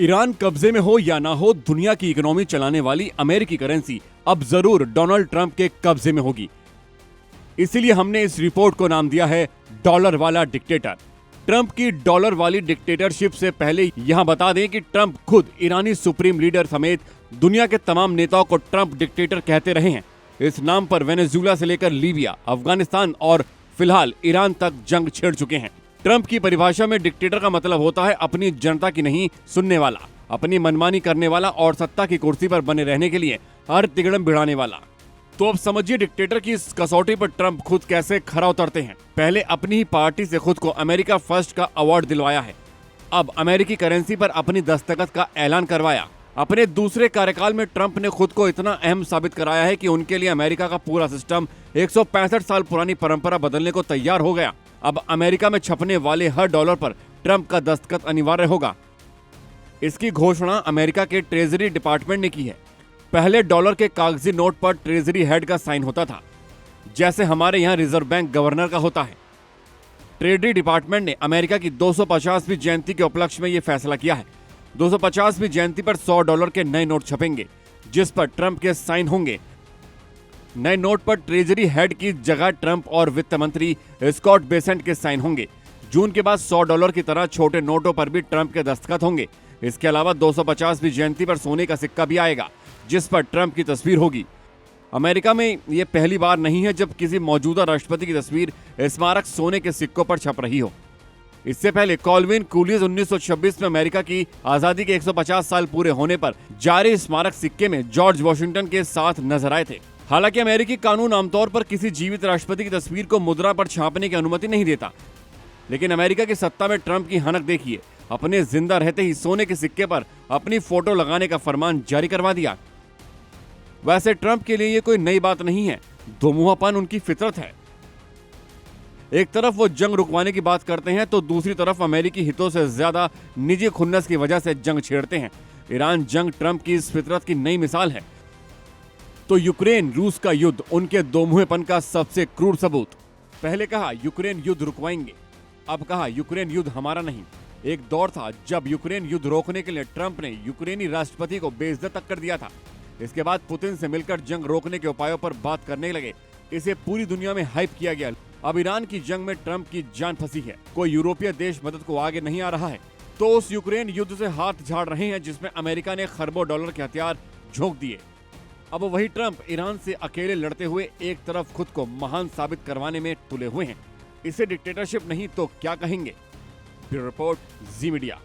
Iran कब्जे में हो या ना हो, दुनिया की इकोनॉमी चलाने वाली अमेरिकी करेंसी अब जरूर डोनाल्ड ट्रंप के कब्जे में होगी। इसीलिए हमने इस रिपोर्ट को नाम दिया है डॉलर वाला डिक्टेटर। ट्रंप की डॉलर वाली डिक्टेटरशिप से पहले यहां बता दें कि ट्रंप खुद ईरानी सुप्रीम लीडर समेत दुनिया के तमाम नेताओं को ट्रंप डिक्टेटर कहते रहे हैं। इस नाम पर वेनेजुएला से लेकर लीबिया, अफगानिस्तान और फिलहाल ईरान तक जंग छेड़ चुके हैं। ट्रंप की परिभाषा में डिक्टेटर का मतलब होता है अपनी जनता की नहीं सुनने वाला, अपनी मनमानी करने वाला और सत्ता की कुर्सी पर बने रहने के लिए हर तिगड़म भिड़ाने वाला। तो अब समझिए डिक्टेटर की इस कसौटी पर ट्रंप खुद कैसे खरा उतरते हैं। पहले अपनी ही पार्टी से खुद को अमेरिका फर्स्ट का अवार्ड दिलवाया है, अब अमेरिकी करेंसी पर अपनी दस्तखत का ऐलान करवाया। अपने दूसरे कार्यकाल में ट्रंप ने खुद को इतना अहम साबित कराया है कि उनके लिए अमेरिका का पूरा सिस्टम 165 साल पुरानी परंपरा बदलने को तैयार हो गया। अब अमेरिका में छपने वाले हर डॉलर पर ट्रंप का दस्तखत अनिवार्य होगा। इसकी घोषणा अमेरिका के ट्रेजरी डिपार्टमेंट ने की है। पहले डॉलर के कागजी नोट पर ट्रेजरी हेड का साइन होता था, जैसे हमारे यहाँ रिजर्व बैंक गवर्नर का होता है। ट्रेजरी डिपार्टमेंट ने अमेरिका की 250वीं जयंती के उपलक्ष्य में यह फैसला किया है। 250वीं जयंती पर $100 के नए नोट छपेंगे, जिस पर ट्रंप के साइन होंगे। नए नोट पर ट्रेजरी हेड की जगह ट्रंप और वित्त मंत्री स्कॉट बेसेंट के साइन होंगे। जून के बाद $100 की तरह छोटे नोटों पर भी ट्रंप के दस्तखत होंगे। इसके अलावा 250वीं जयंती पर सोने का सिक्का भी आएगा, जिस पर ट्रंप की तस्वीर होगी। अमेरिका में यह पहली बार नहीं है जब किसी मौजूदा राष्ट्रपति की तस्वीर स्मारक सोने के सिक्कों पर छप रही हो। इससे पहले कॉल्विन कूलीज 1926 में अमेरिका की आजादी के 150 साल पूरे होने पर जारी स्मारक सिक्के में जॉर्ज वॉशिंगटन के साथ नजर आए थे। हालांकि अमेरिकी कानून आमतौर पर किसी जीवित राष्ट्रपति की तस्वीर को मुद्रा पर छापने की अनुमति नहीं देता, लेकिन अमेरिका की सत्ता में ट्रंप की हनक देखिए, अपने जिंदा रहते ही सोने के सिक्के पर अपनी फोटो लगाने का फरमान जारी करवा दिया। वैसे ट्रंप के लिए ये कोई नई बात नहीं है, दोमुहापन उनकी फितरत है। एक तरफ वो जंग रुकवाने की बात करते हैं तो दूसरी तरफ अमेरिकी हितों से ज्यादा निजी खुन्नस की वजह से जंग छेड़ते हैं। ईरान जंग ट्रंप की इस फितरत की नई मिसाल है। तो यूक्रेन रूस का युद्ध उनके दोमुहेपन का सबसे क्रूर सबूत। पहले कहा यूक्रेन युद्ध रुकवाएंगे, अब कहा यूक्रेन युद्ध हमारा नहीं। एक दौर था जब यूक्रेन युद्ध रोकने के लिए ट्रंप ने यूक्रेनी राष्ट्रपति को बेइज्जत तक कर दिया था। इसके बाद पुतिन से मिलकर जंग रोकने के उपायों पर बात करने लगे। इसे पूरी दुनिया में हाइप किया गया। अब ईरान की जंग में ट्रंप की जान फंसी है। कोई यूरोपीय देश मदद को आगे नहीं आ रहा है, तो उस यूक्रेन युद्ध से हाथ झाड़ रहे हैं जिसमें अमेरिका ने खरबों डॉलर के हथियार झोंक दिए। अब वही ट्रंप ईरान से अकेले लड़ते हुए एक तरफ खुद को महान साबित करवाने में तुले हुए हैं। इसे डिक्टेटरशिप नहीं तो क्या कहेंगे? ब्यूरो रिपोर्ट, जी मीडिया।